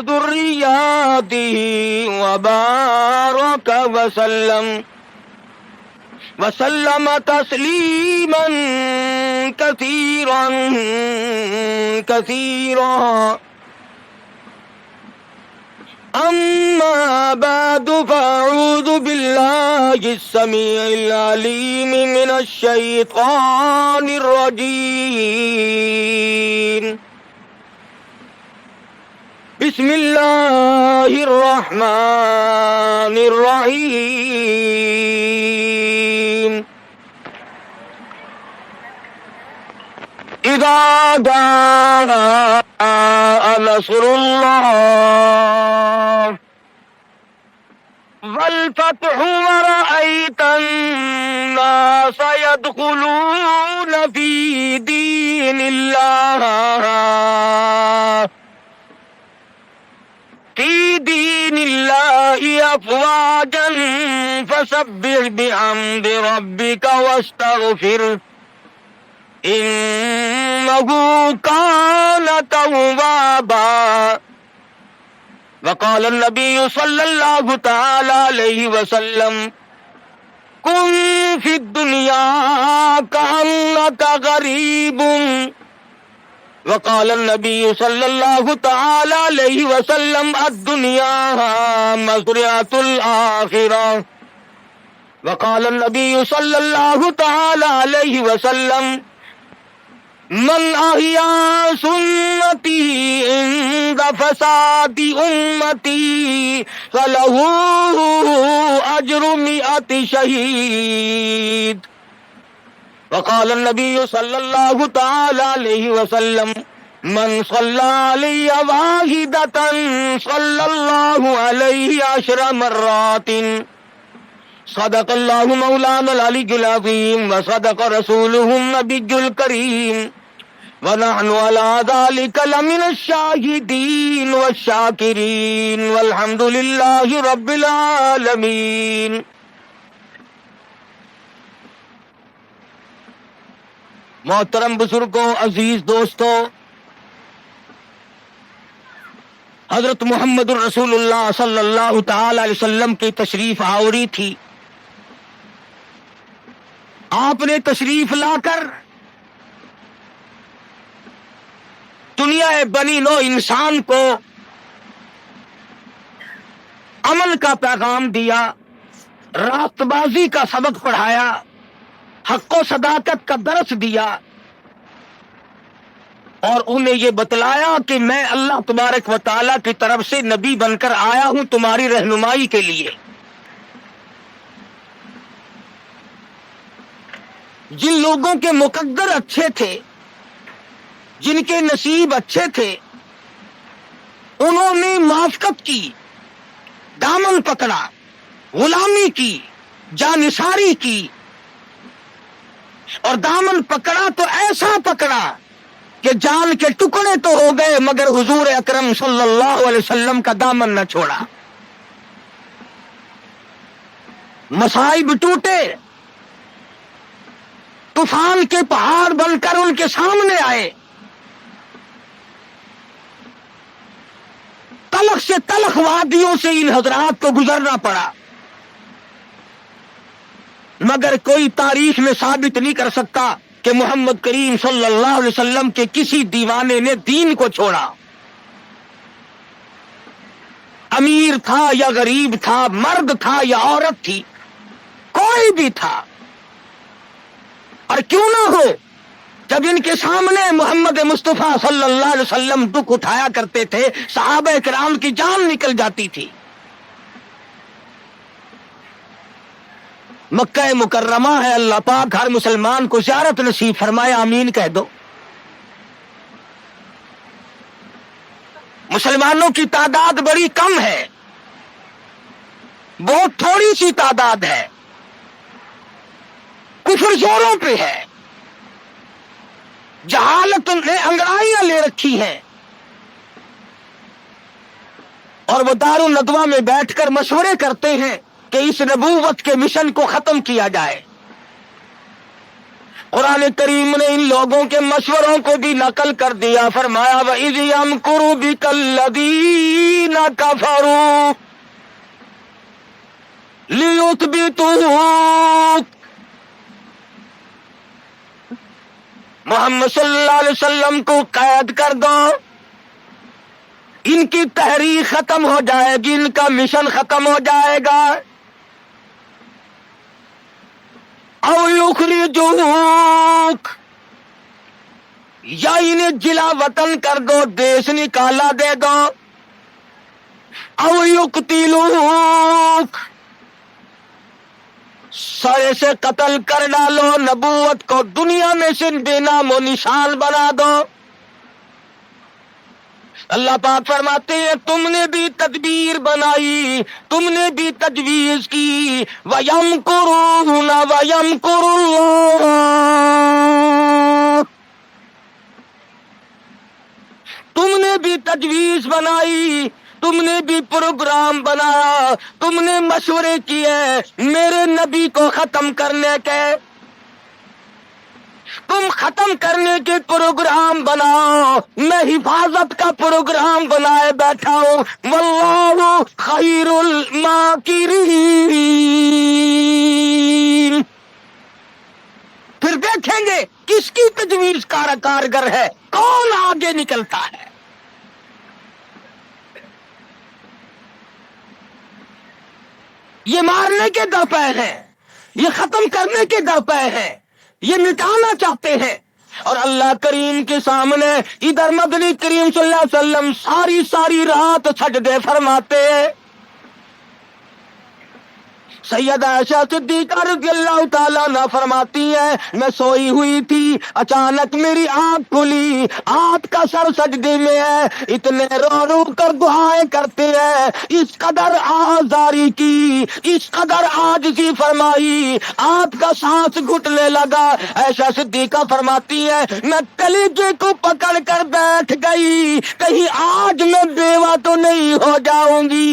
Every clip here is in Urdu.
ذرياته وبارك وسلم تسليما كثيرا كثيرا. أما بعد فأعوذ بالله السميع العليم من الشيطان الرجيم. بسم الله الرحمن الرحيم. إذا جاء نصر الله والفتح ورأيت الناس يدخلون في دين الله أفواجا فسبح بحمد ربك واستغفره إنه كان توابا. وقال النبي صلى الله تعالى عليه وسلم كن في الدنيا كأنك غريب. وقال النبي صلى الله تعالى عليه وسلم الدنيا مزرعة الآخرة. وقال النبي صلى الله تعالى عليه وسلم من أحيا سنتي عند فساد أمتي فله أجر 100 شهيد. وقال النبي صلى الله تعالى عليه وسلم من صلى علي واحدة صلى الله عليه 10 مرات. صدق الله مولانا العلي العظيم وصدق رسوله النبي الكريم ونحن على ذلك لمن الشاهدين والشاكرين والحمد لله رب العالمين. محترم بزرگوں، عزیز دوستوں، حضرت محمد الرسول اللہ صلی اللہ تعالی علیہ وسلم کی تشریف آوری تھی. آپ نے تشریف لا کر دنیا بنی نو انسان کو امن کا پیغام دیا، راست بازی کا سبق پڑھایا، حق و صداقت کا درس دیا، اور انہیں یہ بتلایا کہ میں اللہ تبارک و تعالیٰ کی طرف سے نبی بن کر آیا ہوں تمہاری رہنمائی کے لیے. جن لوگوں کے مقدر اچھے تھے، جن کے نصیب اچھے تھے، انہوں نے موافقت کی، دامن پکڑا، غلامی کی، جانثاری کی، اور دامن پکڑا تو ایسا پکڑا کہ جان کے ٹکڑے تو ہو گئے مگر حضور اکرم صلی اللہ علیہ وسلم کا دامن نہ چھوڑا. مصائب ٹوٹے، طوفان کے پہاڑ بن کر ان کے سامنے آئے، تلخ سے تلخ وادیوں سے ان حضرات کو گزرنا پڑا، مگر کوئی تاریخ میں ثابت نہیں کر سکتا کہ محمد کریم صلی اللہ علیہ وسلم کے کسی دیوانے نے دین کو چھوڑا. امیر تھا یا غریب تھا، مرد تھا یا عورت تھی، کوئی بھی تھا. اور کیوں نہ ہو، جب ان کے سامنے محمد مصطفیٰ صلی اللہ علیہ وسلم دکھ اٹھایا کرتے تھے، صحابہ کرام کی جان نکل جاتی تھی. مکہ مکرمہ ہے، اللہ پاک ہر مسلمان کو زیارت نصیب فرمائے، آمین کہہ دو. مسلمانوں کی تعداد بڑی کم ہے، بہت تھوڑی سی تعداد ہے، کفر زوروں پہ ہے، جہالت نے انگڑائیاں لے رکھی ہیں، اور وہ دار الندوہ میں بیٹھ کر مشورے کرتے ہیں کہ اس نبوت کے مشن کو ختم کیا جائے. قرآن کریم نے ان لوگوں کے مشوروں کو بھی نقل کر دیا، فرمایا وَإِذْ يَمْكُرُ بِكَ الَّذِينَ كَفَرُوا لِيُثْبِتُوكَ، محمد صلی اللہ علیہ وسلم کو قید کر دو، ان کی تحریک ختم ہو جائے گی، ان کا مشن ختم ہو جائے گا، او یخرجوک، یا انہیں جلا وطن کر دو، دیش نکالا دے دو، او یقتلوک، سرے سے قتل کر ڈالو، نبوت کو دنیا میں سے بے نام و نشان بنا دو۔ اللہ پاک فرماتے ہیں تم نے بھی تدبیر بنائی، تم نے بھی تجویز کی، وَيَمْكُرُونَ وَيَمْكُرُ اللَّهُ، تم نے بھی تجویز بنائی، تم نے بھی پروگرام بنایا، تم نے مشورے کیے میرے نبی کو ختم کرنے کے، تم ختم کرنے کے پروگرام بناؤ، میں حفاظت کا پروگرام بنائے بیٹھا ہوں، واللہ خیر الماکرین۔ پھر دیکھیں گے کس کی تجویز کارگر ہے، کون آگے نکلتا ہے۔ یہ مارنے کے دفعہ ہیں، یہ ختم کرنے کے دفعہ ہیں، یہ مٹانا چاہتے ہیں، اور اللہ کریم کے سامنے ادھر مدنی کریم صلی اللہ علیہ وسلم ساری رات سجدے فرماتے ہیں۔ سیدہ عائشہ صدیقہ رضی اللہ تعالیٰ عنہا فرماتی ہے میں سوئی ہوئی تھی، اچانک میری آنکھ کھلی، آپ کا سر سجدے میں ہے، اتنے رو رو کر دعائیں کرتے ہیں، اس قدر آزاری کی، اس قدر عاجزی فرمائی، آپ کا سانس گھٹنے لگا۔ عائشہ صدیقہ فرماتی ہے میں کلیجے کو پکڑ کر بیٹھ گئی، کہیں آج میں بیوہ تو نہیں ہو جاؤں گی۔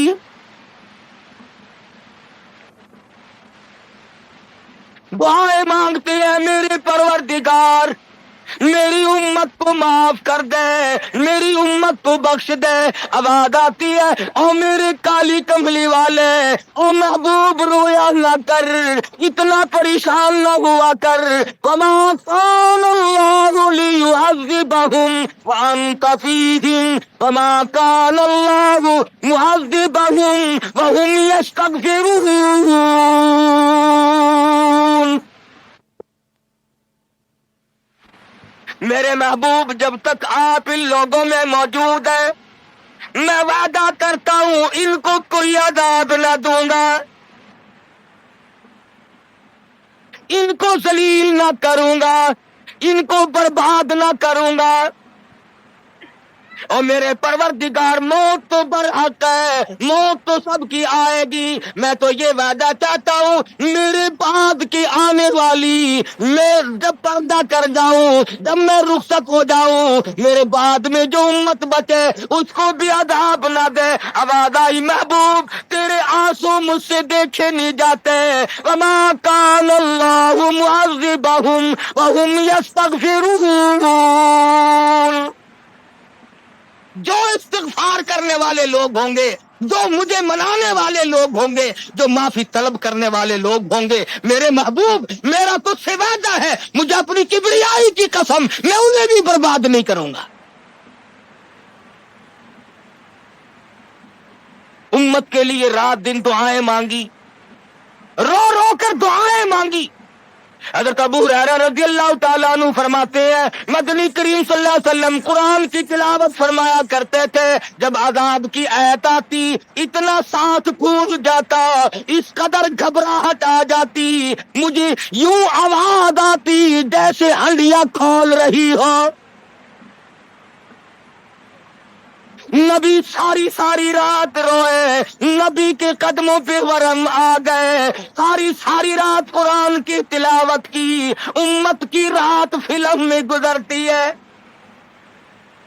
دعائیں مانگتے ہیں میرے پروردگار میری امت کو معاف کر دے، میری امت کو بخش دے۔ آواز آتی ہے او میرے کالی کملی والے، او محبوب رویا نہ کر، اتنا پریشان نہ ہوا کر۔ وما كان الله ليعذبهم وانت فيهم وما كان الله معذبهم وهم يستغفرون۔ میرے محبوب جب تک آپ ان لوگوں میں موجود ہیں میں وعدہ کرتا ہوں ان کو کوئی عذاب نہ دوں گا، ان کو ذلیل نہ کروں گا، ان کو برباد نہ کروں گا۔ اور میرے پروردگار موت تو برحق ہے، موت تو سب کی آئے گی، میں تو یہ وعدہ چاہتا ہوں میرے بعد کی آنے والی، میں جب پردہ کر جاؤں، جب میں رخصت ہو جاؤں، میرے بعد میں جو امت بچے اس کو بھی عذاب نہ دے۔ آواز آئی محبوب تیرے آنسو مجھ سے دیکھے نہیں جاتے۔ وما كان الله معذبهم وهم يستغفرون۔ جو استغفار کرنے والے لوگ ہوں گے، جو مجھے منانے والے لوگ ہوں گے، جو معافی طلب کرنے والے لوگ ہوں گے، میرے محبوب میرا تو سے وعدہ ہے، مجھے اپنی کبریائی کی قسم میں انہیں بھی برباد نہیں کروں گا۔ امت کے لیے رات دن دعائیں مانگی، رو رو کر دعائیں مانگی۔ حضرت ابو ہریرہ رضی اللہ تعالیٰ عنہ فرماتے ہیں مدنی کریم صلی اللہ علیہ وسلم قرآن کی تلاوت فرمایا کرتے تھے، جب عذاب کی آیت آتی اتنا سانس پھوٹ جاتا، اس قدر گھبراہٹ آ جاتی، مجھے یوں آواز آتی جیسے ہنڈیاں کھول رہی ہو۔ نبی ساری رات روئے، نبی کے قدموں پہ ورم آ گئے، ساری رات قرآن کی تلاوت کی۔ امت کی رات فلم میں گزرتی ہے،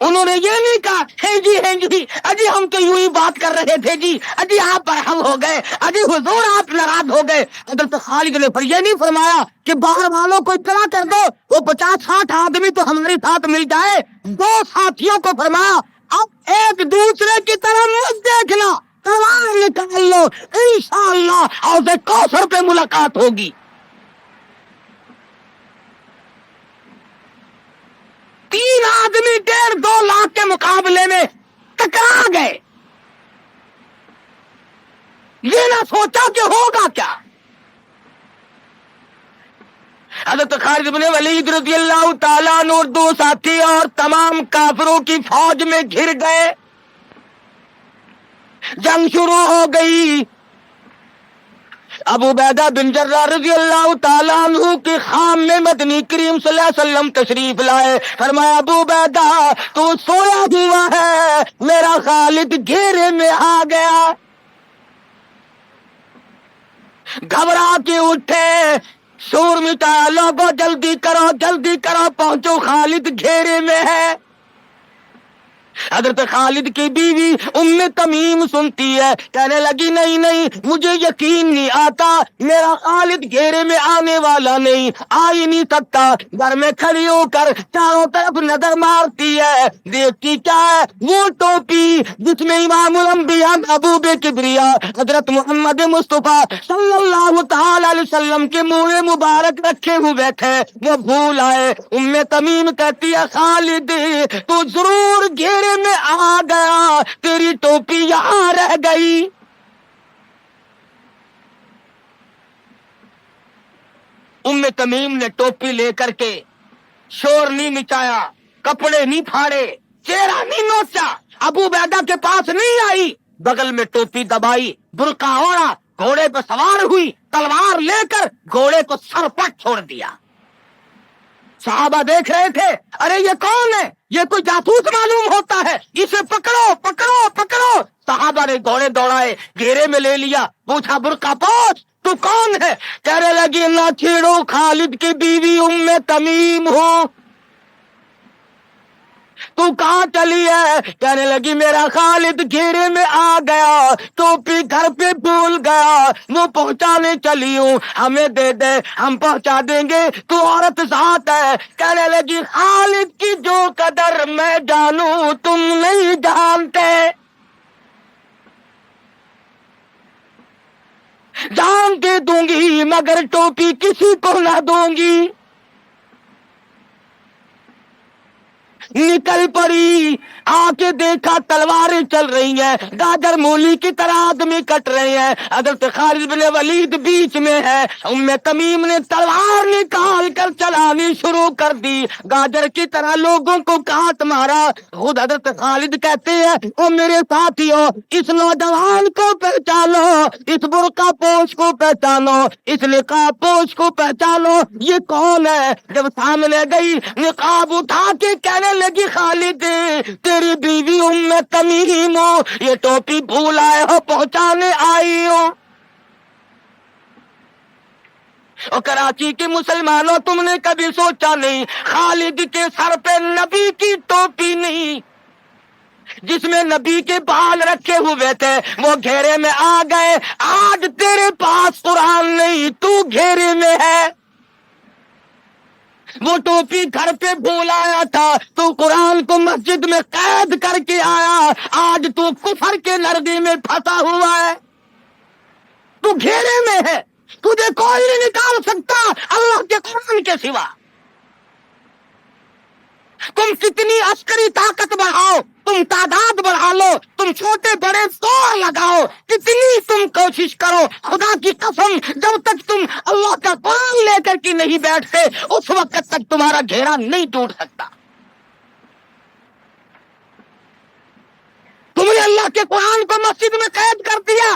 انہوں نے یہ نہیں کہا ہے جی اجی ہم تو یوں ہی بات کر رہے تھے جی، اجی آپ برہم ہو گئے، اجی حضور آپ ناراض ہو گئے۔ حضرت خالد نے یہ نہیں فرمایا کہ باہر والوں کو اطلاع کر دو، وہ 50-60 آدمی تو ہمارے ساتھ مل جائے۔ دو ساتھیوں کو فرمایا اب ایک دوسرے کی طرف مت دیکھنا، تلوار نکال لو، انشاءاللہ حوض کوثر پہ ملاقات ہوگی۔ 3 آدمی 1.5-2 لاکھ کے مقابلے میں ٹکرا گئے، یہ نہ سوچا کہ ہوگا کیا۔ حضرت خالد بن ولید رضی اللہ تعالیٰ عنہ اور 2 ساتھی اور تمام کافروں کی فوج میں گھر گئے، جنگ شروع ہو گئی۔ ابو عبیدہ بن جراح رضی اللہ تعالیٰ عنہ کے خام میں مدنی کریم صلی اللہ علیہ وسلم تشریف لائے۔ فرمایا ابو عبیدہ تو سویا ہوا ہے، میرا خالد گھیرے میں آ گیا۔ گھبرا کے اٹھے، شور مٹایا، لوگوں جلدی کرو پہنچو، خالد گھیرے میں ہے۔ حضرت خالد کی بیوی ام تمیم سنتی ہے، کہنے لگی نہیں مجھے یقین نہیں آتا، میرا خالد گھیرے میں آنے والا نہیں، آ ہی نہیں سکتا۔ گھر میں کھڑی ہو کر چاروں طرف نظر مارتی ہے، دیکھتی کیا ہے؟ وہ ٹوپی جس میں امام الانبیاء محبوب کبریا حضرت محمد مصطفیٰ صلی اللہ تعالی علیہ وسلم کے منہ مبارک رکھے ہوئے تھے، وہ بھول آئے۔ ام تمیم کہتی ہے خالد تو ضرور گھیرے میں آ گیا، تیری ٹوپی یہاں رہ گئی۔ ام تمیم نے ٹوپی لے کر کے شور نہیں مچایا، کپڑے نہیں پھاڑے، چہرہ نہیں نوچا، ابو عبیدہ کے پاس نہیں آئی، بغل میں ٹوپی دبائی، برقع اوڑھا، گھوڑے پہ سوار ہوئی، تلوار لے کر گھوڑے کو سر پر چھوڑ دیا۔ صحابہ دیکھ رہے تھے، ارے یہ کون ہے؟ یہ کوئی جاسوس معلوم ہوتا ہے، اسے پکڑو۔ صحابہ نے گھوڑے دوڑائے، گھیرے میں لے لیا، پوچھا برقع پوچھ تو کون ہے؟ کہنے لگی نہ چھیڑو، خالد کی بیوی ام تمیم ہو۔ تو کہاں چلی ہے؟ کہنے لگی میرا خالد گھیرے میں آ گیا، ٹوپی گھر پہ بھول گیا، وہ پہنچانے چلی ہوں، ہمیں دے دے، ہم پہنچا دیں گے، تو عورت ذات ہے۔ کہنے لگی خالد کی جو قدر میں جانوں تم نہیں جانتے، جان کے دوں گی مگر ٹوپی کسی کو نہ دوں گی۔ نکل پڑی، آ کے دیکھا تلواریں چل رہی ہیں، گاجر مولی کی طرح آدمی کٹ رہے ہیں، حضرت خالد بن ولید بیچ میں ہے۔ ام تمیم نے تلوار نکال کر چلانی شروع کر دی، گاجر کی طرح لوگوں کو کاٹ مارا۔ خود حضرت خالد کہتے ہیں او میرے ساتھیوں، اس نوجوان کو پہچانو، اس برقع پوش کو پہچانو، اس نقاب پوش کو پہچانو، یہ کون ہے؟ جب سامنے گئی نقاب اٹھا کے کہنے لگی خالد تیری بیوی ام تمیم ہو، یہ ٹوپی بھول آئے ہو، پہنچانے آئی ہو۔ اور کراچی کے مسلمانوں تم نے کبھی سوچا نہیں خالد کے سر پہ نبی کی ٹوپی نہیں، جس میں نبی کے بال رکھے ہوئے تھے، وہ گھیرے میں آ گئے۔ آج تیرے پاس قرآن نہیں، تو گھیرے میں ہے۔ وہ ٹوپی گھر پہ بھول آیا تھا، تو قرآن کو مسجد میں قید کر کے آیا، آج تو کفر کے لردے میں پھنسا ہوا ہے، تو گھیرے میں ہے، تجھے کوئی نہیں نکال سکتا اللہ کے قرآن کے سوا۔ تم کتنی عسکری طاقت بڑھاؤ، تم تعداد بڑھا لو، تم چھوٹے بڑے زور لگاؤ، کتنی تم کوشش کرو، خدا کی قسم جب تک تم اللہ کا قرآن لے کر کے نہیں بیٹھتے اس وقت تک تمہارا گھیرا نہیں ٹوٹ سکتا۔ تم نے اللہ کے قرآن کو مسجد میں قید کر دیا،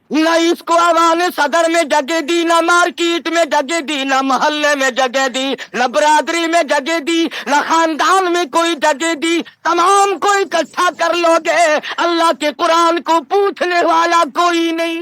نہ اس کو عوام صدر میں جگہ دی، نہ مارکیٹ میں جگہ دی، نہ محلے میں جگہ دی، نہ برادری میں جگہ دی، نہ خاندان میں کوئی جگہ دی۔ تمام کو اکٹھا کر لو گے، اللہ کے قرآن کو پوچھنے والا کوئی نہیں۔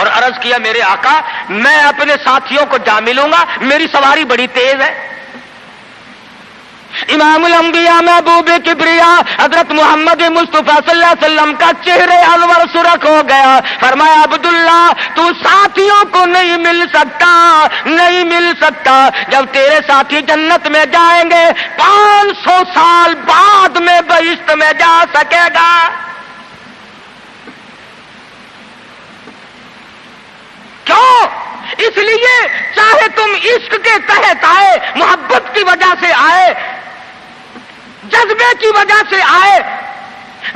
اور عرض کیا میرے آقا میں اپنے ساتھیوں کو جا ملوں گا، میری سواری بڑی تیز ہے۔ امام الانبیاء محبوب کبریا حضرت محمد مصطفیٰ صلی اللہ علیہ وسلم کا چہرے انور سرخ ہو گیا، فرمایا عبداللہ تو ساتھیوں کو نہیں مل سکتا، نہیں مل سکتا، جب تیرے ساتھی جنت میں جائیں گے 500 سال بعد میں بہشت میں جا سکے گا۔ کیوں؟ اس لیے چاہے تم عشق کے تحت آئے، محبت کی وجہ سے آئے، جذبے کی وجہ سے آئے،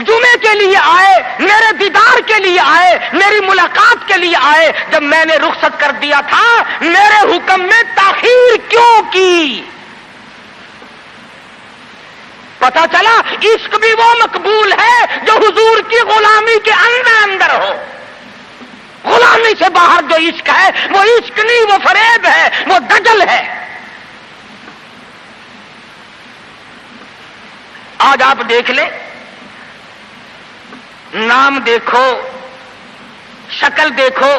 جمعے کے لیے آئے، میرے دیدار کے لیے آئے، میری ملاقات کے لیے آئے، جب میں نے رخصت کر دیا تھا میرے حکم میں تاخیر کیوں کی؟ پتا چلا عشق بھی وہ مقبول ہے جو حضور کی غلامی کے اندر اندر ہو۔ غلامی سے باہر جو عشق ہے وہ عشق نہیں، وہ فریب ہے، وہ دجل ہے۔ آج آپ دیکھ لیں، نام دیکھو، شکل دیکھو،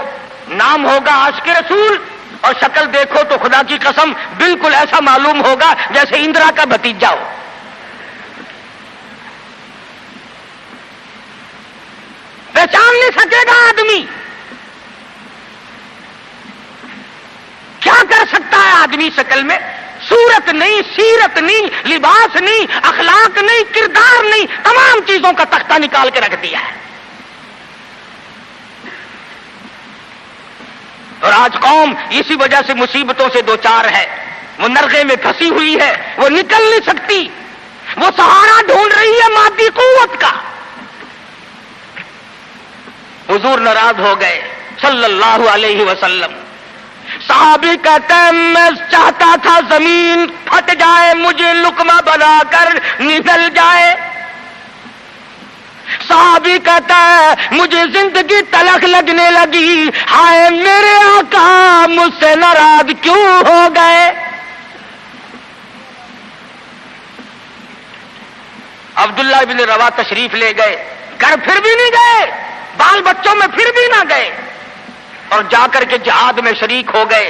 نام ہوگا عاشق رسول اور شکل دیکھو تو خدا کی قسم بالکل ایسا معلوم ہوگا جیسے اندرا کا بھتیجا ہو۔ پہچان نہیں سکے گا آدمی۔ کیا کر سکتا ہے آدمی شکل میں؟ صورت نہیں، سیرت نہیں، لباس نہیں، اخلاق نہیں، کردار نہیں، تمام چیزوں کا تختہ نکال کے رکھ دیا ہے۔ اور آج قوم اسی وجہ سے مصیبتوں سے دوچار ہے، وہ نرغے میں پھنسی ہوئی ہے، وہ نکل نہیں سکتی، وہ سہارا ڈھونڈ رہی ہے مادی قوت کا۔ حضور ناراض ہو گئے صلی اللہ علیہ وسلم۔ صحابی کہتے ہیں میں چاہتا تھا زمین پھٹ جائے، مجھے لقمہ بنا کر نکل جائے۔ صحابی کہتا ہے مجھے زندگی تلخ لگنے لگی، ہائے میرے آقا مجھ سے ناراض کیوں ہو گئے؟ عبداللہ ابن روا تشریف لے گئے، گھر پھر بھی نہیں گئے، بال بچوں میں پھر بھی نہ گئے، اور جا کر کے جہاد میں شریک ہو گئے۔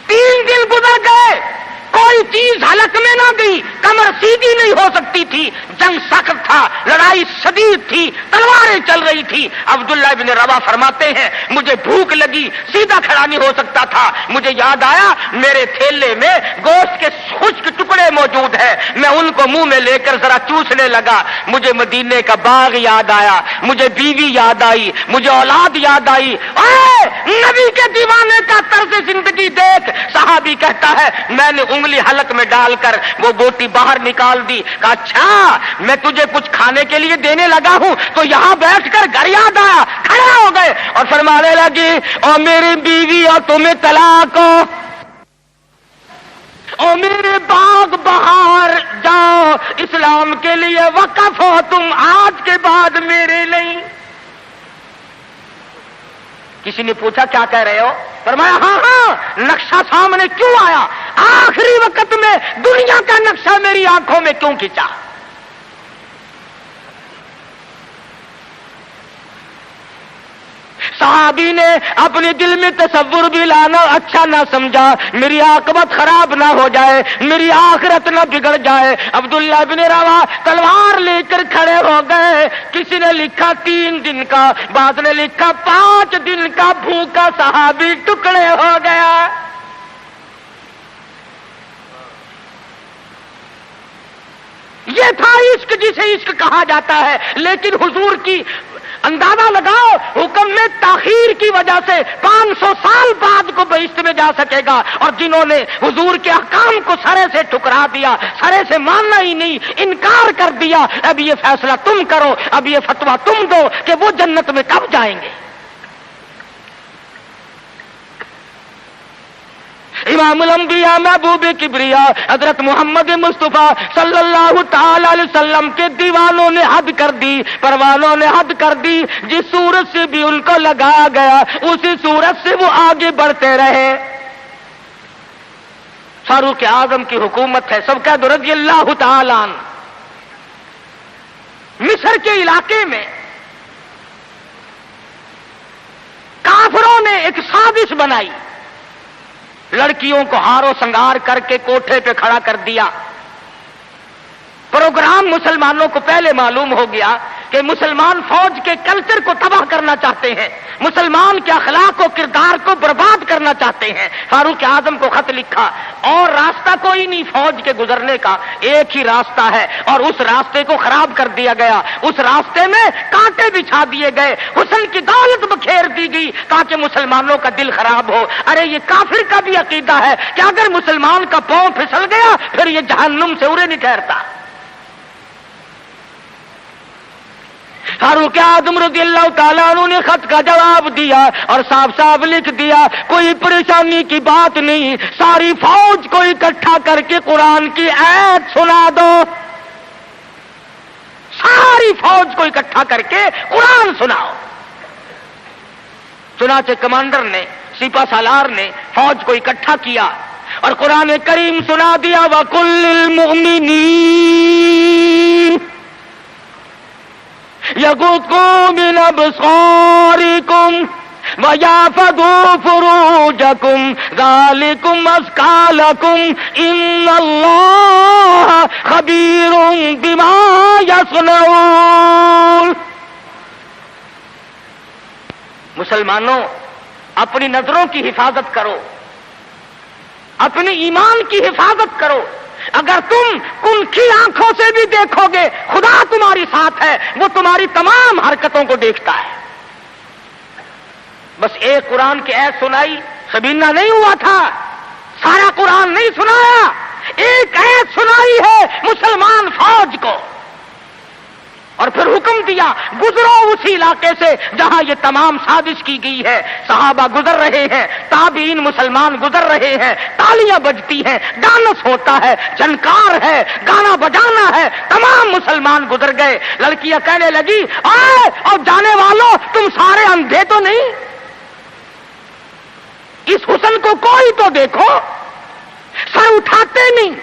3 دن گزر گئے، کوئی چیز حلق میں نہ گئی، کمر سیدھی نہیں ہو سکتی تھی، جنگ سخت تھا، لڑائی شدید تھی، تلواریں چل رہی تھی۔ عبداللہ ابن روا فرماتے ہیں مجھے بھوک لگی، سیدھا کھڑا نہیں ہو سکتا تھا، مجھے یاد آیا میرے تھیلے میں گوشت کے خشک ٹکڑے موجود ہیں، میں ان کو منہ میں لے کر ذرا چوسنے لگا، مجھے مدینے کا باغ یاد آیا، مجھے بیوی یاد آئی، مجھے اولاد یاد آئی۔ اے نبی کے دیوانے کا طرز زندگی دیکھ۔ صحابی کہتا ہے میں نے انگلی حلق میں ڈال کر وہ بوٹی باہر نکال دی، کہا اچھا میں تجھے کچھ کھانے کے لیے دینے لگا ہوں تو یہاں بیٹھ کر گھر یاد آیا، کھڑے ہو گئے اور فرمانے لگی اور میری بیوی اور تمہیں طلاق ہو، اور میرے باغ بہار جاؤ، اسلام کے لیے وقف ہو تم آج کے بعد میرے نہیں۔ کسی نے پوچھا کیا کہہ رہے ہو؟ فرمایا ہاں ہاں، نقشہ سامنے کیوں آیا؟ آخری وقت میں دنیا کا نقشہ میری آنکھوں میں کیوں کھینچا؟ صحابی نے اپنے دل میں تصور بھی لانا اچھا نہ سمجھا، میری عاقبت خراب نہ ہو جائے، میری آخرت نہ بگڑ جائے۔ عبداللہ بن روا تلوار لے کر کھڑے ہو گئے۔ کسی نے لکھا 3 دن کا، بعض نے لکھا 5 دن کا بھوکا صحابی ٹکڑے ہو گیا۔ یہ تھا عشق جسے عشق کہا جاتا ہے، لیکن حضور کی اندازہ لگاؤ حکم میں تاخیر کی وجہ سے 500 سال بعد کو بہشت میں جا سکے گا، اور جنہوں نے حضور کے احکام کو سرے سے ٹھکرا دیا، سرے سے ماننا ہی نہیں، انکار کر دیا، اب یہ فیصلہ تم کرو، اب یہ فتویٰ تم دو کہ وہ جنت میں کب جائیں گے۔ امام الانبیاء محبوب کبریا حضرت محمد مصطفیٰ صلی اللہ تعالی علیہ وسلم کے دیوانوں نے حد کر دی، پروانوں نے حد کر دی، جس صورت سے بھی ان کو لگایا گیا اسی صورت سے وہ آگے بڑھتے رہے۔ فاروق اعظم کی حکومت ہے، سب کہہ دو رضی اللہ تعالی عنہ۔ مصر کے علاقے میں نے ایک سازش بنائی، لڑکیوں کو ہارو سنگار کر کے کوٹھے پہ کھڑا کر دیا۔ پروگرام مسلمانوں کو پہلے معلوم ہو گیا کہ مسلمان فوج کے کلچر کو تباہ کرنا چاہتے ہیں، مسلمان کے اخلاق و کردار کو برباد کرنا چاہتے ہیں۔ فاروق اعظم کو خط لکھا، اور راستہ کوئی نہیں فوج کے گزرنے کا، ایک ہی راستہ ہے، اور اس راستے کو خراب کر دیا گیا، اس راستے میں کانٹے بچھا دیے گئے، حسن کی دولت بکھیر دی گئی تاکہ مسلمانوں کا دل خراب ہو۔ ارے یہ کافر کا بھی عقیدہ ہے کہ اگر مسلمان کا پاؤں پھسل گیا پھر یہ جہنم سے اڑے نہیں ٹھہرتا۔ فاروق اعظم رضی اللہ تعالیٰ عنہ نے خط کا جواب دیا اور صاف صاف لکھ دیا، کوئی پریشانی کی بات نہیں، ساری فوج کو اکٹھا کر کے قرآن کی آیت سنا دو، ساری فوج کو اکٹھا کر کے قرآن سناؤ۔ چنانچہ کمانڈر نے، سپہ سالار نے فوج کو اکٹھا کیا اور قرآن کریم سنا دیا، وَقُلْ لِلْمُؤْمِنِينَ يغضوا من أبصاركم ويحفظوا فروجكم ذلكم أزكى لكم إن الله خبير بما يصنعون۔ مسلمانوں، اپنی نظروں کی حفاظت کرو، اپنے ایمان کی حفاظت کرو۔ اگر تم ان کی آنکھوں سے بھی دیکھو گے خدا تمہاری ساتھ ہے، وہ تمہاری تمام حرکتوں کو دیکھتا ہے۔ بس ایک قرآن کی آیت سنائی، سبینہ نہیں ہوا تھا، سارا قرآن نہیں سنایا، ایک آیت سنائی ہے مسلمان فوج کو، اور پھر حکم دیا گزرو اسی علاقے سے جہاں یہ تمام سازش کی گئی ہے۔ صحابہ گزر رہے ہیں، تابعین مسلمان گزر رہے ہیں، تالیاں بجتی ہیں، ڈانس ہوتا ہے، جھنکار ہے، گانا بجانا ہے، تمام مسلمان گزر گئے۔ لڑکیاں کہنے لگی، آئے اور جانے والوں تم سارے اندھے تو نہیں، اس حسن کو کوئی تو دیکھو، سر اٹھاتے نہیں۔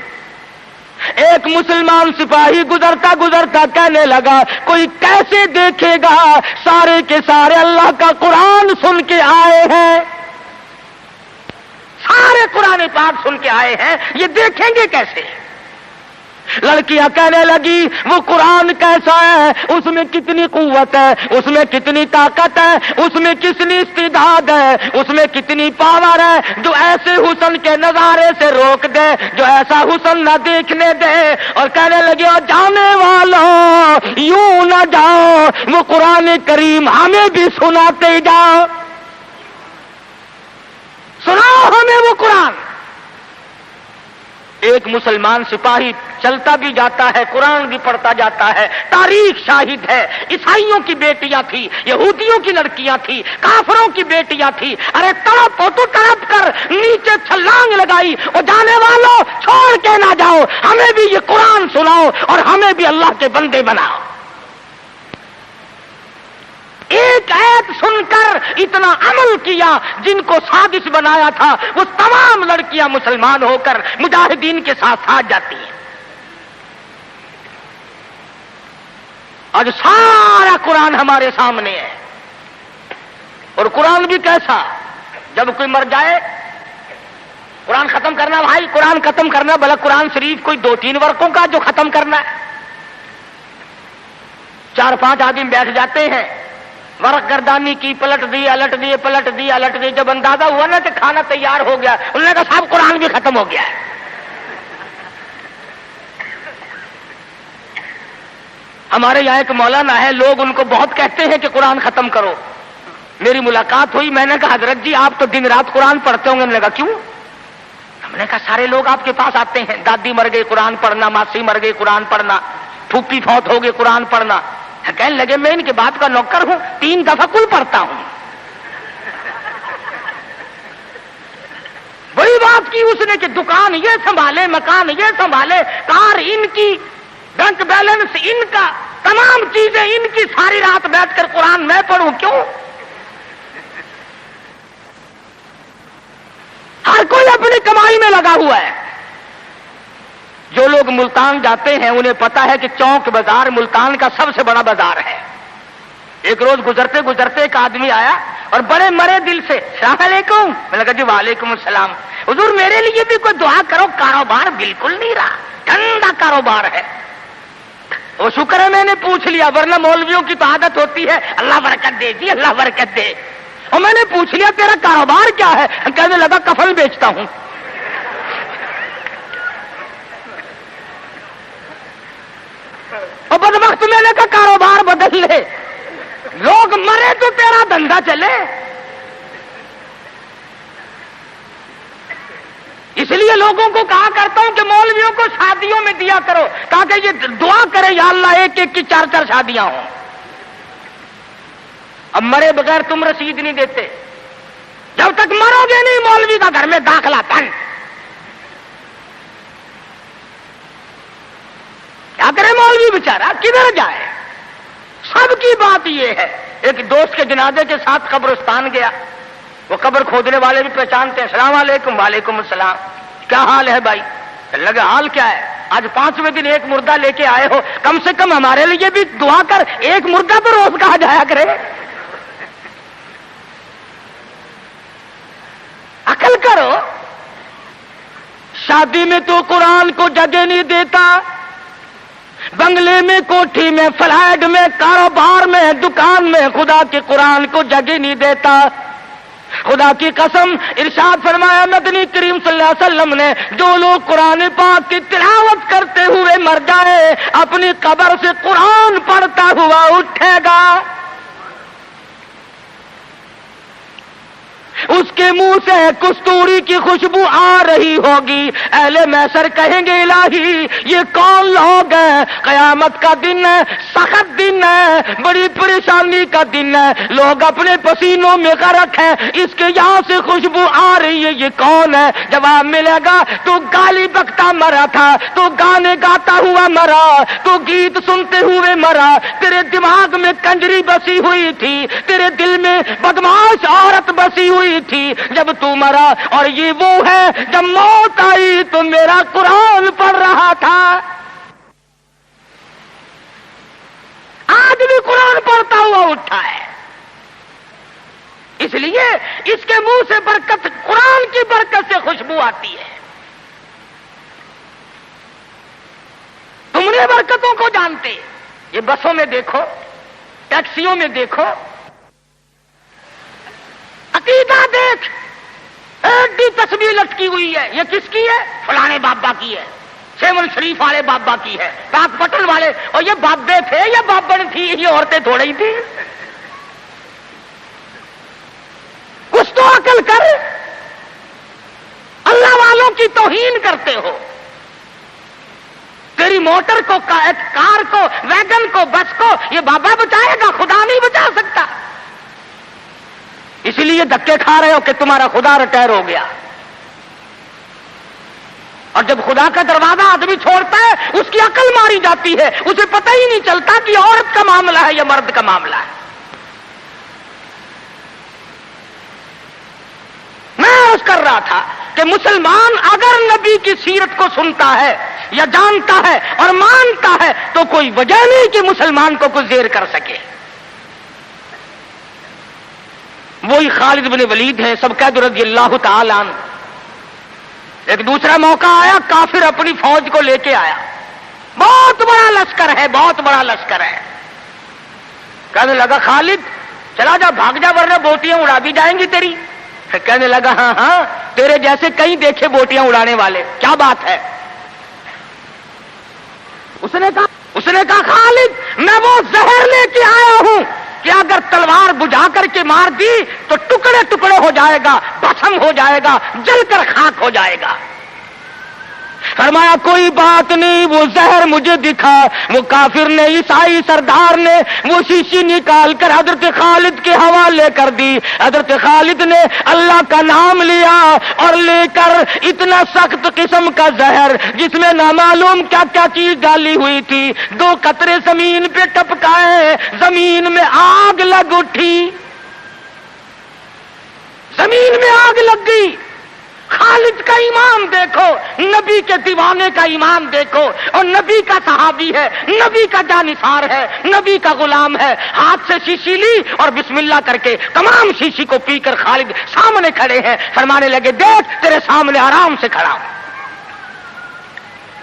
ایک مسلمان سپاہی گزرتا گزرتا کہنے لگا، کوئی کیسے دیکھے گا، سارے کے سارے اللہ کا قرآن سن کے آئے ہیں، سارے قرآن پاک سن کے آئے ہیں، یہ دیکھیں گے کیسے؟ لڑکیاں کہنے لگی، وہ قرآن کیسا ہے، اس میں کتنی قوت ہے، اس میں کتنی طاقت ہے، اس میں کتنی استعداد ہے، اس میں کتنی پاور ہے، جو ایسے حسن کے نظارے سے روک دے، جو ایسا حسن نہ دیکھنے دے۔ اور کہنے لگی، اور جانے والوں یوں نہ جاؤ، وہ قرآن کریم ہمیں بھی سناتے جاؤ، سناؤ ہمیں وہ قرآن۔ ایک مسلمان سپاہی چلتا بھی جاتا ہے، قرآن بھی پڑھتا جاتا ہے، تاریخ شاہد ہے، عیسائیوں کی بیٹیاں تھی، یہودیوں کی لڑکیاں تھی، کافروں کی بیٹیاں تھی، ارے تڑپ ہو تو تڑپ کر نیچے چھلانگ لگائی، اور جانے والوں چھوڑ کے نہ جاؤ، ہمیں بھی یہ قرآن سناؤ اور ہمیں بھی اللہ کے بندے بناؤ۔ ایک آیت سن کر اتنا عمل کیا، جن کو سازش بنایا تھا وہ تمام لڑکیاں مسلمان ہو کر مجاہدین کے ساتھ ساتھ جاتی ہیں۔ آج سارا قرآن ہمارے سامنے ہے، اور قرآن بھی کیسا، جب کوئی مر جائے قرآن ختم کرنا، بھائی قرآن ختم کرنا، بھلا قرآن شریف کوئی 2-3 ورقوں کا جو ختم کرنا ہے، 4-5 آدمی بیٹھ جاتے ہیں، ورق گردانی کی، پلٹ دی الٹ دیے، پلٹ دی الٹ دی، جب اندازہ ہوا نا کہ کھانا تیار ہو گیا، انہوں نے کہا صاحب قرآن بھی ختم ہو گیا ہے۔ ہمارے یہاں ایک مولانا ہے، لوگ ان کو بہت کہتے ہیں کہ قرآن ختم کرو۔ میری ملاقات ہوئی، میں نے کہا حضرت جی آپ تو دن رات قرآن پڑھتے ہوں گے۔ انہوں نے کہا کیوں؟ ہم نے کہا سارے لوگ آپ کے پاس آتے ہیں، دادی مر گئی قرآن پڑھنا، ماسی مر گئی قرآن پڑھنا، پھوپھی فوت ہو گئی قرآن پڑھنا۔ کہنے لگے میں ان کے بات کا نوکر ہوں، 3 دفعہ کل پڑھتا ہوں۔ وہی بات کی اس نے کہ دکان یہ سنبھالے، مکان یہ سنبھالے، کار ان کی، بینک بیلنس ان کا، تمام چیزیں ان کی، ساری رات بیٹھ کر قرآن میں پڑھوں کیوں؟ ہر کوئی اپنی کمائی میں لگا ہوا ہے۔ جو لوگ ملتان جاتے ہیں انہیں پتا ہے کہ چوک بازار ملتان کا سب سے بڑا بازار ہے۔ ایک روز گزرتے گزرتے ایک آدمی آیا اور بڑے مرے دل سے السلام علیکم. میں نے کہا جی وعلیکم السلام. حضور میرے لیے بھی کوئی دعا کرو، کاروبار بالکل نہیں رہا، ٹھنڈا کاروبار ہے. وہ شکر ہے میں نے پوچھ لیا، ورنہ مولویوں کی تو عادت ہوتی ہے اللہ برکت دے جی اللہ برکت دے. اور میں نے پوچھ لیا تیرا کاروبار کیا ہے؟ کہنے لگا کفن بیچتا ہوں. اور بدبخت میں نے کہا کاروبار بدل لے، لوگ مرے تو تیرا دھندا چلے. اس لیے لوگوں کو کہا کرتا ہوں کہ مولویوں کو شادیوں میں دیا کرو تاکہ یہ دعا کرے یا اللہ ایک ایک کی 4 شادیاں ہوں. اب مرے بغیر تم رسید نہیں دیتے، جب تک مرو گے نہیں مولوی کا گھر میں داخلہ تن. کیا کرے مولوی بیچارہ، کدھر جائے؟ سب کی بات یہ ہے. ایک دوست کے جنازے کے ساتھ قبرستان گیا، وہ قبر کھودنے والے بھی پہچانتے ہیں. السلام علیکم. وعلیکم السلام. کیا حال ہے بھائی؟ لگا حال کیا ہے؟ آج 5ویں دن ایک مردہ لے کے آئے ہو، کم سے کم ہمارے لیے بھی دعا کر، ایک مردہ تو روز کہا جایا کرے. عقل کرو. شادی میں تو قرآن کو جگہ نہیں دیتا، بنگلے میں، کوٹھی میں، فلیٹ میں، کاروبار میں، دکان میں خدا کے قرآن کو جگہ نہیں دیتا. خدا کی قسم ارشاد فرمایا مدنی کریم صلی اللہ علیہ وسلم نے، جو لوگ قرآن پاک کی تلاوت کرتے ہوئے مر جائے اپنی قبر سے قرآن پڑھتا ہوا اٹھے گا، اس کے منہ سے کستوری کی خوشبو آ رہی ہوگی. اہل محشر کہیں گے الہی یہ کون لوگ ہیں؟ قیامت کا دن ہے، سخت دن ہے، بڑی پریشانی کا دن ہے، لوگ اپنے پسینوں میں غرق ہیں، اس کے یہاں سے خوشبو آ رہی ہے، یہ کون ہے؟ جواب ملے گا تو گالی بکتا مرا تھا، تو گانے گاتا ہوا مرا، تو گیت سنتے ہوئے مرا، تیرے دماغ میں کنجری بسی ہوئی تھی، تیرے دل میں بدماش عورت بسی ہوئی تھی جب تو مرا، اور یہ وہ ہے جب موت آئی تو میرا قرآن پڑھ رہا تھا. آج بھی قرآن پڑھتا ہوا اٹھا ہے. اس لیے اس کے منہ سے برکت، قرآن کی برکت سے خوشبو آتی ہے. تم نے برکتوں کو جانتے. یہ بسوں میں دیکھو، ٹیکسیوں میں دیکھو، عقیدہ دیکھ، ایک بھی تصویر لٹکی ہوئی ہے، یہ کس کی ہے؟ فلانے بابا کی ہے، سیون شریف والے بابا کی ہے، پاک پٹن والے. اور یہ بابے تھے یا بابن تھی؟ یہ عورتیں تھوڑی ہی تھی. کچھ تو عقل کر. اللہ والوں کی توہین کرتے ہو. تیری موٹر کو، کار کو، ویگن کو، بس کو یہ بابا بچائے گا، خدا نہیں بچا سکتا. اسی لیے دھکے کھا رہے ہو کہ تمہارا خدا ریٹائر ہو گیا. اور جب خدا کا دروازہ آدمی چھوڑتا ہے اس کی عقل ماری جاتی ہے، اسے پتہ ہی نہیں چلتا کہ عورت کا معاملہ ہے یا مرد کا معاملہ ہے. میں عرض کر رہا تھا کہ مسلمان اگر نبی کی سیرت کو سنتا ہے یا جانتا ہے اور مانتا ہے تو کوئی وجہ نہیں کہ مسلمان کو کچھ دیر کر سکے. وہی خالد بن ولید ہے سب قید رضی اللہ تعالی عنہ. ایک دوسرا موقع آیا، کافر اپنی فوج کو لے کے آیا، بہت بڑا لشکر ہے، بہت بڑا لشکر ہے. کہنے لگا خالد چلا جا، بھاگ جا ورنہ بوٹیاں اڑا دی جائیں گی تیری. کہنے لگا ہاں ہاں تیرے جیسے کئی دیکھے بوٹیاں اڑانے والے، کیا بات ہے؟ اس نے کہا خالد میں وہ زہر لے کے آیا ہوں کہ اگر تلوار بجھا کر کے مار دی تو ٹکڑے ٹکڑے ہو جائے گا، بھسم ہو جائے گا، جل کر خاک ہو جائے گا. فرمایا کوئی بات نہیں، وہ زہر مجھے دکھا. وہ کافر نے، عیسائی سردار نے وہ شیشی نکال کر حضرت خالد کے حوالے کر دی. حضرت خالد نے اللہ کا نام لیا اور لے کر اتنا سخت قسم کا زہر جس میں نامعلوم کیا کیا چیز ڈالی ہوئی تھی، 2 قطرے زمین پہ ٹپکائے، زمین میں آگ لگ اٹھی، زمین میں آگ لگ گئی. خالد کا ایمان دیکھو، نبی کے دیوانے کا ایمان دیکھو، اور نبی کا صحابی ہے، نبی کا جانثار ہے، نبی کا غلام ہے. ہاتھ سے شیشی لی اور بسم اللہ کر کے تمام شیشی کو پی کر خالد سامنے کھڑے ہیں. فرمانے لگے دیکھ تیرے سامنے آرام سے کھڑا ہوں.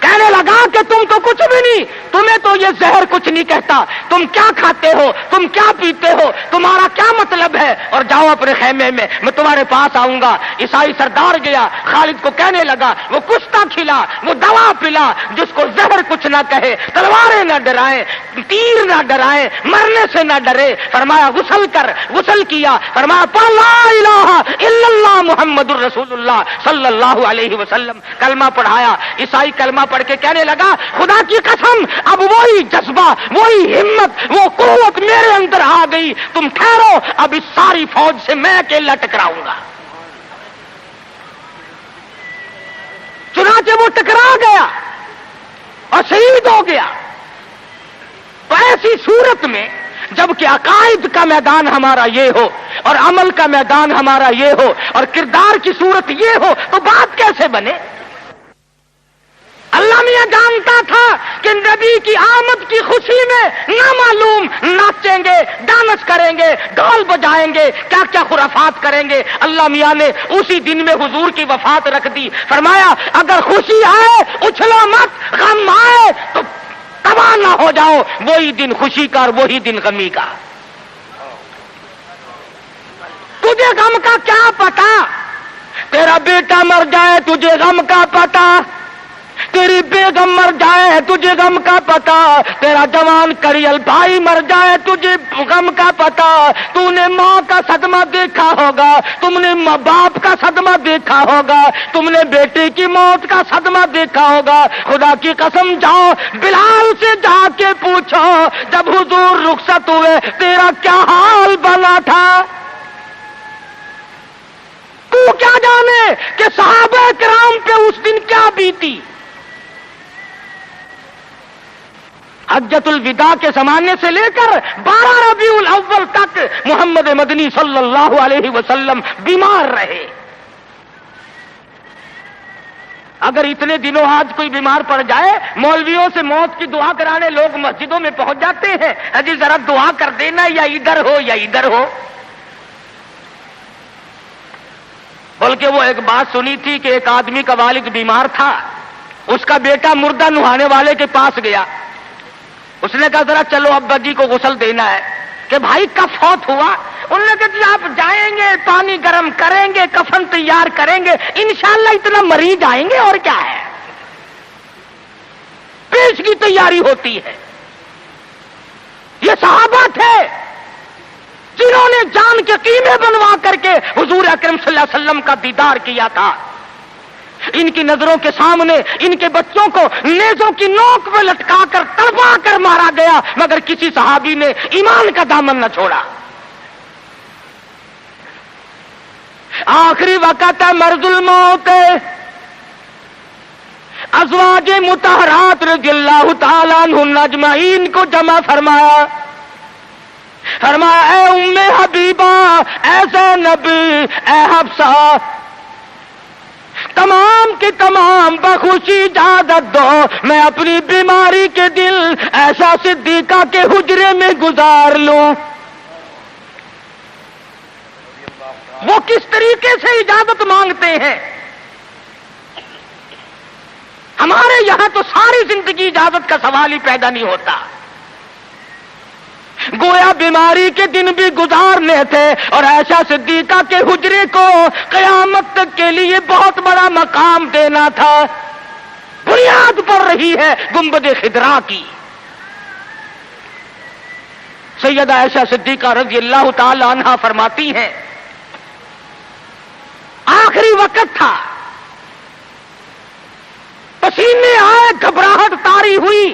کہنے لگا کہ تم تو کچھ بھی نہیں، تمہیں تو یہ زہر کچھ نہیں کہتا، تم کیا کھاتے ہو، تم کیا پیتے ہو، تمہارا کیا مطلب ہے، اور جاؤ اپنے خیمے میں تمہارے پاس آؤں گا. عیسائی سردار گیا، خالد کو کہنے لگا وہ کشتہ کھلا، وہ دوا پلا جس کو زہر کچھ نہ کہے، تلواریں نہ ڈرائیں، تیر نہ ڈرائیں، مرنے سے نہ ڈرے. فرمایا غسل کر، غسل کیا. فرمایا پڑھ لا الہ الا اللہ محمد الرسول اللہ صلی اللہ علیہ وسلم. کلمہ پڑھایا. عیسائی کلمہ پڑھ کے کہنے لگا خدا کی قسم اب وہی جذبہ، وہی ہمت، وہ قوت میرے اندر آ گئی. تم ٹھہرو، اب اس ساری فوج سے میں اکیلا ٹکراؤں گا. چنانچہ وہ ٹکرا گیا اور شہید ہو گیا. تو ایسی صورت میں جبکہ عقائد کا میدان ہمارا یہ ہو اور عمل کا میدان ہمارا یہ ہو اور کردار کی صورت یہ ہو تو بات کیسے بنے؟ اللہ میاں جانتا تھا کہ نبی کی آمد کی خوشی میں نامعلوم ناچیں گے، ڈانس کریں گے، ڈھول بجائیں گے، کیا کیا خرافات کریں گے. اللہ میاں نے اسی دن میں حضور کی وفات رکھ دی. فرمایا اگر خوشی آئے اچھلو مت، غم آئے تو تباہ نہ ہو جاؤ. وہی دن خوشی کا اور وہی دن غمی کا. تجھے غم کا کیا پتا؟ تیرا بیٹا مر جائے تجھے غم کا پتا، تیری بیگم مر جائے تجھے غم کا پتا، تیرا جوان کریل بھائی مر جائے تجھے غم کا پتا. تو نے ماں کا صدمہ دیکھا ہوگا، تم نے ماں باپ کا صدمہ دیکھا ہوگا، تم نے بیٹے کی موت کا صدمہ دیکھا ہوگا. خدا کی قسم جاؤ بلال سے جا کے پوچھو جب حضور رخصت ہوئے تیرا کیا حال بنا تھا. تو کیا جانے کہ صحابہ کرام پہ اس دن کیا بیتی. حجۃ الوداع کے زمانے سے لے کر 12 ربیع الاول تک محمد مدنی صلی اللہ علیہ وسلم بیمار رہے. اگر اتنے دنوں آج کوئی بیمار پڑ جائے، مولویوں سے موت کی دعا کرانے لوگ مسجدوں میں پہنچ جاتے ہیں، اجی ذرا دعا کر دینا یا ادھر ہو یا ادھر ہو. بلکہ وہ ایک بات سنی تھی کہ ایک آدمی کا والد بیمار تھا، اس کا بیٹا مردہ نہانے والے کے پاس گیا. اس نے کہا ذرا چلو ابا جی کو غسل دینا ہے کہ بھائی کب فوت ہوا. انہوں نے کہا جی آپ جائیں گے، پانی گرم کریں گے، کفن تیار کریں گے، انشاءاللہ اتنا مریض آئیں گے اور کیا ہے. پیش کی تیاری ہوتی ہے. یہ صحابہ تھے جنہوں نے جان کے قیمے بنوا کر کے حضور اکرم صلی اللہ علیہ وسلم کا دیدار کیا تھا. ان کی نظروں کے سامنے ان کے بچوں کو نیزوں کی نوک میں لٹکا کر تڑپا کر مارا گیا، مگر کسی صحابی نے ایمان کا دامن نہ چھوڑا. آخری وقت ہے مرض الموت. ازواج مطہرات رضی اللہ تعالیٰ عنہن اجمعین کو جمع فرمایا. فرمایا اے ام حبیبہ، اے زینب، اے حفصہ، تمام کی تمام بخوشی اجازت دو میں اپنی بیماری کے دل ایسا صدیقہ کے حجرے میں گزار لوں. وہ کس طریقے سے اجازت مانگتے ہیں؟ ہمارے یہاں تو ساری زندگی اجازت کا سوال ہی پیدا نہیں ہوتا. گویا بیماری کے دن بھی گزارنے تھے اور ایسا صدیقہ کے حجرے کو قیامت تک کے لیے بہت بڑا مقام دینا تھا. بنیاد پڑ رہی ہے گنبد خضرا کی. سیدہ عائشہ صدیقہ رضی اللہ تعالی عنہا فرماتی ہیں آخری وقت تھا، پسینے آئے، گھبراہٹ طاری ہوئی.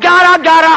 11-11